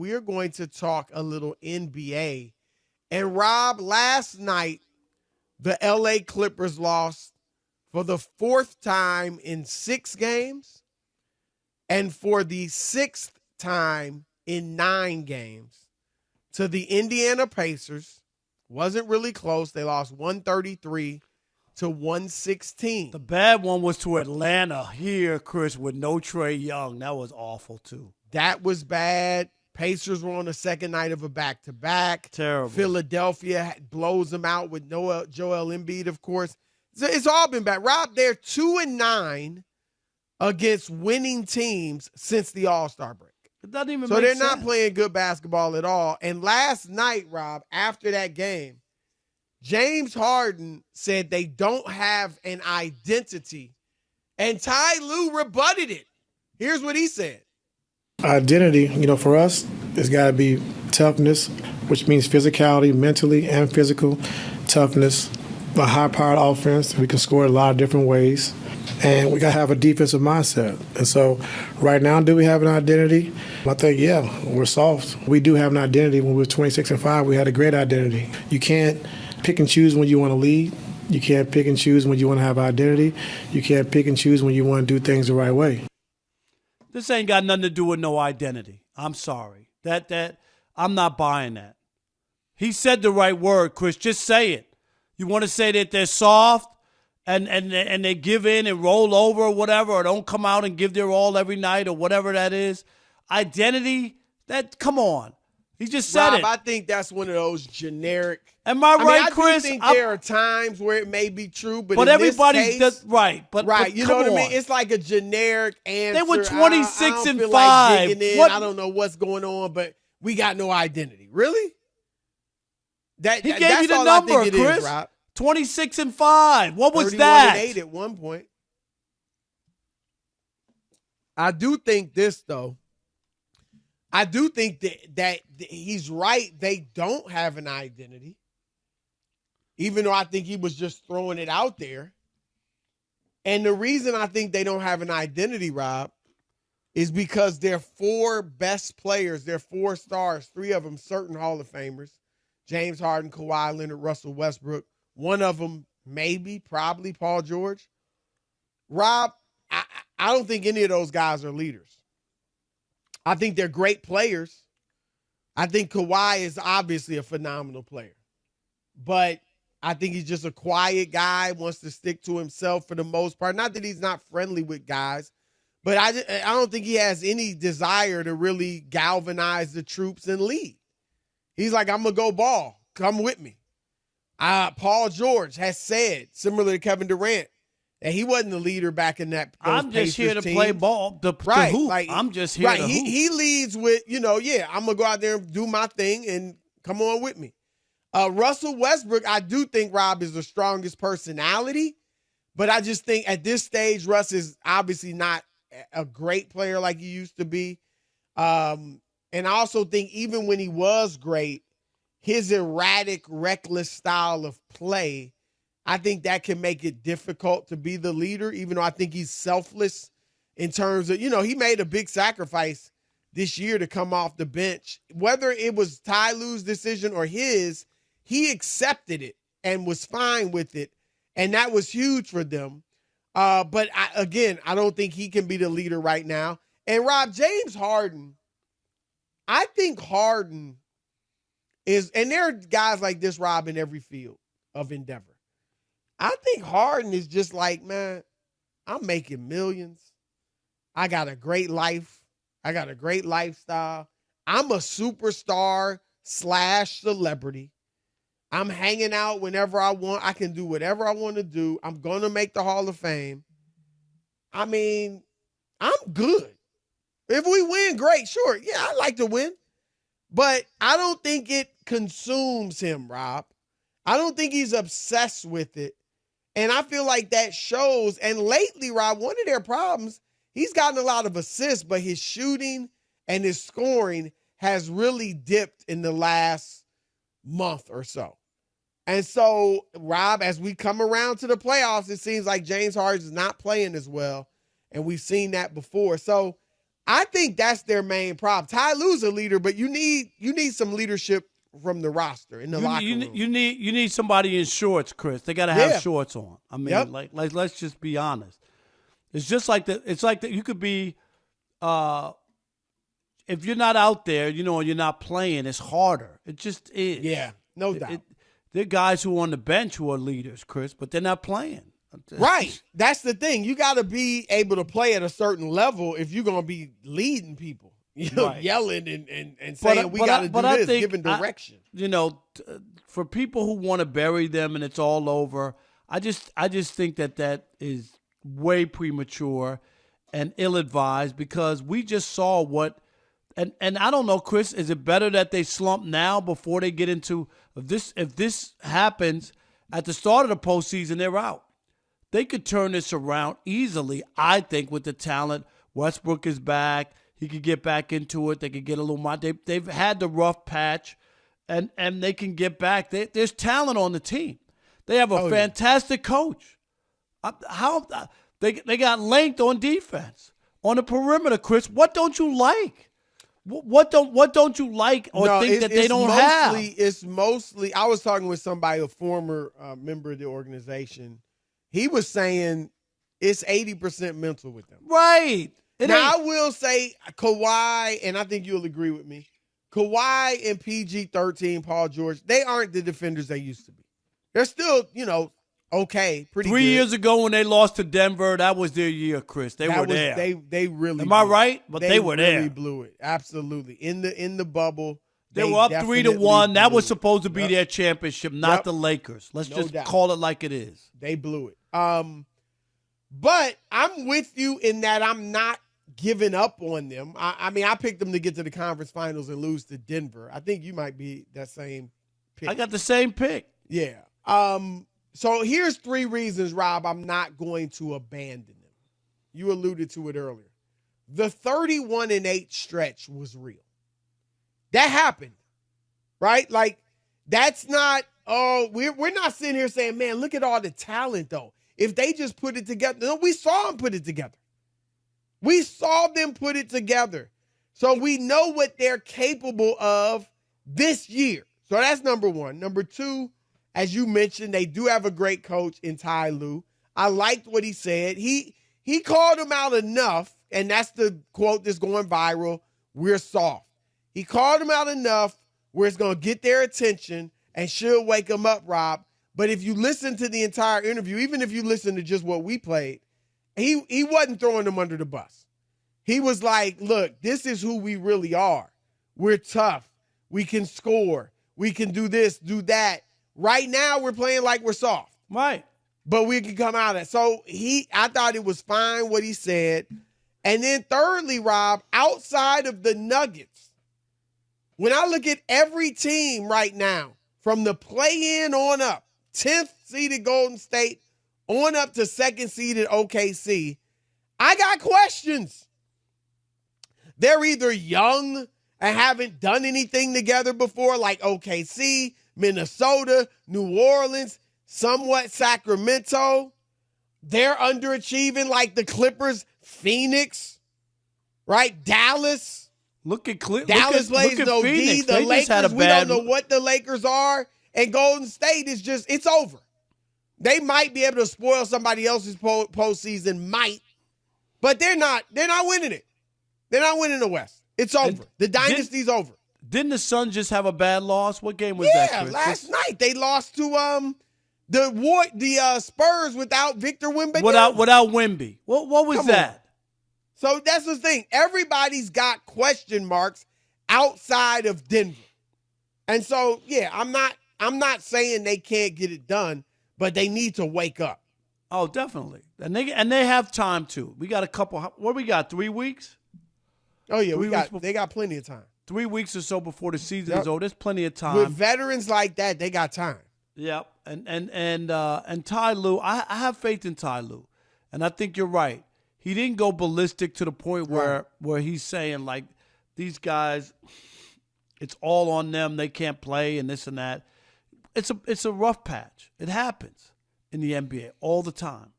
we are going to talk a little NBA. And Rob, last night, the LA Clippers lost for the fourth time in 6 games and for the 6th time in 9 games to the Indiana Pacers. Wasn't really close. They lost 133 to 116. The bad one was to Atlanta here, Chris, with no Trae Young. That was awful, too. That was bad. Pacers were on the second night of a back-to-back. Terrible. Philadelphia blows them out with Joel Embiid, of course. It's all been bad. Rob, they're 2-9 against winning teams since the All-Star break. It doesn't even so make they're sense. not playing good basketball at all. And last night, Rob, after that game, James Harden said they don't have an identity. And Ty Lue rebutted it. Here's what he said. Identity, for us, it's got to be toughness, which means physicality, mentally and physical toughness, a high-powered offense. We can score a lot of different ways, and we got to have a defensive mindset. And so right now, do we have an identity? I think, yeah, we're soft. We do have an identity. When we were 26-5, we had a great identity. You can't pick and choose when you want to lead. You can't pick and choose when you want to have identity. You can't pick and choose when you want to do things the right way. This ain't got nothing to do with no identity. I'm sorry. That I'm not buying that. He said the right word, Chris. Just say it. You want to say that they're soft and they give in and roll over or whatever, or don't come out and give their all every night or whatever that is. Identity, come on. He just said Rob, it. I think that's one of those generic. Am I right, Chris? I think there are times where it may be true, but in everybody this case, does right. But you know what I mean? It's like a generic answer. They were 26 and 5. Like digging in. I don't know what's going on, but we got no identity. Really? He gave you the number, Chris. 26 and 5. What was that? 31 and 8 at one point. I do think this though. I do think that he's right. They don't have an identity. Even though I think he was just throwing it out there. And the reason I think they don't have an identity, Rob, is because their 4 best players, their 4 stars, 3 of them certain Hall of Famers, James Harden, Kawhi Leonard, Russell Westbrook, one of them maybe, probably Paul George. Rob, I don't think any of those guys are leaders. I think they're great players. I think Kawhi is obviously a phenomenal player. But I think he's just a quiet guy, wants to stick to himself for the most part. Not that he's not friendly with guys, but I don't think he has any desire to really galvanize the troops and lead. He's like, I'm going to go ball. Come with me. Paul George has said, similar to Kevin Durant, that he wasn't the leader back in that. I'm just here to play ball. Right. To hoop. Like, I'm just here to hoop. He leads with, I'm going to go out there and do my thing and come on with me. Russell Westbrook, I do think Rob is the strongest personality, but I just think at this stage, Russ is obviously not a great player like he used to be. And I also think even when he was great, his erratic, reckless style of play, I think that can make it difficult to be the leader, even though I think he's selfless in terms of, he made a big sacrifice this year to come off the bench. Whether it was Ty Lue's decision or his, he accepted it and was fine with it, and that was huge for them. But I don't think he can be the leader right now. And Rob, James Harden, I think Harden is, and there are guys like this, Rob, in every field of endeavor. I think Harden is just like, man, I'm making millions. I got a great life. I got a great lifestyle. I'm a superstar / celebrity. I'm hanging out whenever I want. I can do whatever I want to do. I'm going to make the Hall of Fame. I mean, I'm good. If we win, great, sure. Yeah, I like to win. But I don't think it consumes him, Rob. I don't think he's obsessed with it. And I feel like that shows. And lately, Rob, one of their problems, he's gotten a lot of assists, but his shooting and his scoring has really dipped in the last month or so. And so, Rob, as we come around to the playoffs, it seems like James Harden is not playing as well. And we've seen that before. So I think that's their main problem. Ty Lue's a leader, but you need some leadership from the roster in the locker room. You need somebody in shorts, Chris. They got to have shorts on. I mean, like let's just be honest. It's just like that. It's like that. You could be, if you're not out there, and you're not playing, it's harder. It just is. Yeah, no doubt. There are guys who are on the bench who are leaders, Chris, but they're not playing. Right. That's the thing. You got to be able to play at a certain level if you're going to be leading people, yelling and saying we got to do this, giving direction. For people who want to bury them and it's all over, I just think that is way premature and ill-advised because we just saw what and I don't know, Chris, is it better that they slump now before they get into if this happens at the start of the postseason, they're out. They could turn this around easily, I think, with the talent. Westbrook is back. He could get back into it. They could get a little more. They've had the rough patch, and they can get back. There's talent on the team. They have a fantastic coach. They got length on defense, on the perimeter, Chris. What don't you like? What don't you like or think that they don't have? It's mostly. I was talking with somebody, a former member of the organization. He was saying it's 80% mental with them. Right. Now, I will say Kawhi, and I think you'll agree with me, Kawhi and PG-13, Paul George, they aren't the defenders they used to be. They're still, okay, pretty good. 3 years ago when they lost to Denver, that was their year, Chris. They were there. They really Am I right? But they were there. They really blew it. Absolutely. In the bubble. They were up 3-1. That was supposed to be their championship, not the Lakers. Let's just call it like it is. They blew it. But I'm with you in that I'm not giving up on them. I mean, I picked them to get to the conference finals and lose to Denver. I think you might be that same pick. I got the same pick. Yeah. So here's 3 reasons, Rob, I'm not going to abandon them. You alluded to it earlier. The 31-8 stretch was real. That happened, right? Like, that's not, we're not sitting here saying, man, look at all the talent, though. If they just put it together. No, we saw them put it together. We saw them put it together. So we know what they're capable of this year. So that's number 1. Number 2, as you mentioned, they do have a great coach in Ty Lue. I liked what he said. He called them out enough, and that's the quote that's going viral, we're soft. He called them out enough where it's going to get their attention and should wake them up, Rob. But if you listen to the entire interview, even if you listen to just what we played, he wasn't throwing them under the bus. He was like, look, this is who we really are. We're tough. We can score. We can do this, do that. Right now, we're playing like we're soft. Right. But we can come out of it. So I thought it was fine what he said. And then thirdly, Rob, outside of the Nuggets, when I look at every team right now, from the play-in on up, 10th seeded Golden State on up to 2nd seeded OKC, I got questions. They're either young and haven't done anything together before, like OKC, Minnesota, New Orleans, somewhat Sacramento. They're underachieving like the Clippers, Phoenix, right? Dallas. Dallas plays no D. The Lakers, we don't know what the Lakers are. And Golden State is just, it's over. They might be able to spoil somebody else's postseason, but they're not winning it. They're not winning the West. It's over. The dynasty's over. Didn't the Suns just have a bad loss? What game was that, Chris? Last night. They lost to the Spurs without Victor Wembanyama. Without Wemby. What was that? So that's the thing. Everybody's got question marks outside of Denver. And so, yeah, I'm not saying they can't get it done, but they need to wake up. Oh, definitely. And they have time too. We got a couple. What we got? 3 weeks? Oh yeah, they got plenty of time. 3 weeks or so before the season is over. There's plenty of time. With veterans like that, they got time. Yep. And Ty Lue, I have faith in Ty Lue, and I think you're right. He didn't go ballistic to the point where he's saying like these guys, it's all on them. They can't play and this and that. It's a rough patch. It happens in the NBA all the time.